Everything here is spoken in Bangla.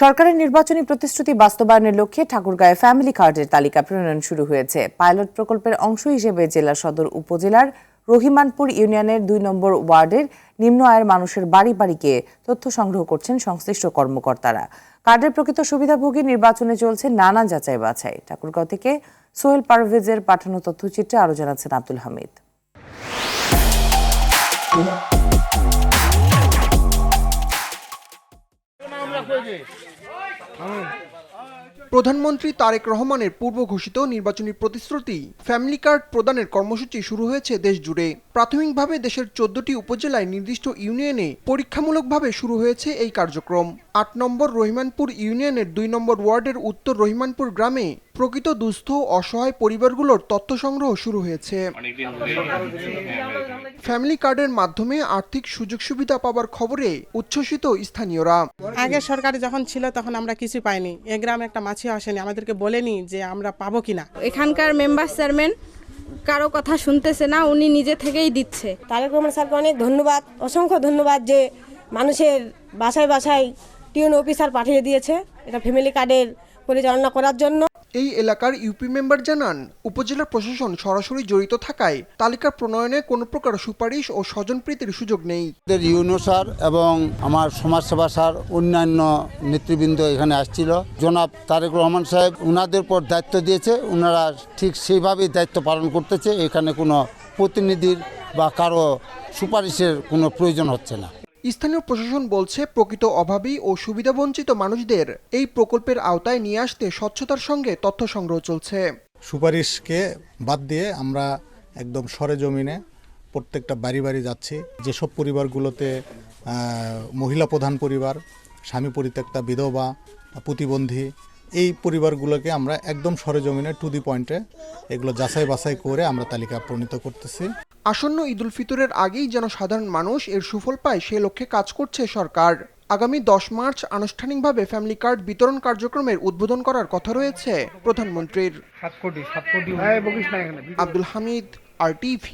সরকারের নির্বাচনী প্রতিশ্রুতি বাস্তবায়নের লক্ষ্যে ঠাকুরগাঁয়ে ফ্যামিলি কার্ডের তালিকা প্রণয়ন শুরু হয়েছে। পাইলট প্রকল্পের অংশ হিসেবে জেলা সদর উপজেলার রহিমানপুর ইউনিয়নের ২ নম্বর ওয়ার্ডের নিম্ন আয়ের মানুষের বাড়ি বাড়ি গিয়ে তথ্য সংগ্রহ করছেন সংশ্লিষ্ট কর্মকর্তারা। কার্ডের প্রকৃত সুবিধাভোগী নির্বাচনে চলছে নানা যাচাই বাছাই। ঠাকুরগাঁও থেকে সোহেল পারভেজের পাঠানো তথ্যচিত্রে আরও জানাচ্ছেন আব্দুল হামিদ। প্রধানমন্ত্রী তারেক রহমানের পূর্ব ঘোষিত নির্বাচনী প্রতিশ্রুতি ফ্যামিলি কার্ড প্রদানের কর্মসূচি শুরু হয়েছে দেশ জুড়ে। প্রাথমিকভাবে দেশের ১৪টি উপজেলায় নির্দিষ্ট ইউনিয়নে পরীক্ষামূলকভাবে শুরু হয়েছে এই কার্যক্রম। ৮ নম্বর রহিমানপুর ইউনিয়নের ২ নম্বর ওয়ার্ডের উত্তর রহিমানপুর গ্রামে প্রকৃত দুস্থ অসহায় পরিবারগুলোর তথ্য সংগ্রহ শুরু হয়েছে। ফ্যামিলি কার্ডের মাধ্যমে আর্থিক সুযোগ সুবিধা পাওয়ার খবরে উচ্ছ্বসিত স্থানীয়রা। আগে সরকারি যখন ছিল তখন আমরা কিছু পাইনি, এ গ্রামে একটা মাছিও আসেনি, আমাদেরকে বলেনি যে আমরা পাবো কিনা। এখানকার মেম্বার চেয়ারম্যান কারো কথা শুনতেছে না, উনি নিজে থেকেই দিচ্ছে। তারেক রহমান স্যারকে অনেক ধন্যবাদ, অসংখ্য ধন্যবাদ যে মানুষের বাসায় বাসায় টিউন অফিসার পাঠিয়ে দিয়েছে এটা ফ্যামিলি কার্ডের পরিচালনা করার জন্য। এই এলাকার ইউপি মেম্বার জানান, উপজেলা প্রশাসন সরাসরি জড়িত থাকায় তালিকা প্রণয়নে কোনো প্রকার সুপারিশ ও স্বজনপ্রীতির সুযোগ নেই। ইউনো স্যার এবং আমার সমাজসেবা স্যার অন্যান্য নেতৃবৃন্দ এখানে আসছিল। জনাব তারেক রহমান সাহেব ওনাদের উপর দায়িত্ব দিয়েছে, ওনারা ঠিক সেইভাবেই দায়িত্ব পালন করতেছে। এখানে কোনো প্রতিনিধির বা কারো সুপারিশের কোনো প্রয়োজন হচ্ছে না। স্থানীয় প্রশাসন বলছে, প্রকৃত অভাবী ও সুবিধাবঞ্চিত মানুষদের এই প্রকল্পের আওতায় নিয়ে আসতে স্বচ্ছতার সঙ্গে তথ্য সংগ্রহ চলছে। সুপারিশকে বাদ দিয়ে আমরা একদম সরেজমিনে প্রত্যেকটা বাড়ি বাড়ি যাচ্ছি। যেসব পরিবারগুলোতে মহিলা প্রধান পরিবার, স্বামী পরিত্যক্তা, বিধবা, প্রতিবন্ধী, এই পরিবারগুলোকে আমরা একদম সরেজমিনে টু দি পয়েন্টে এগুলো যাচাই বাছাই করে আমরা তালিকা প্রণীত করতেছি। আসন্ন ঈদ উল ফিতরের আগেই যেন সাধারণ মানুষ এর সুফল পায় সে লক্ষ্যে কাজ করছে সরকার। আগামী ১০ মার্চ আনুষ্ঠানিকভাবে ফ্যামিলি কার্ড বিতরণ কার্যক্রমের উদ্বোধন করার কথা রয়েছে প্রধানমন্ত্রীর। আব্দুল হামিদ, RTV।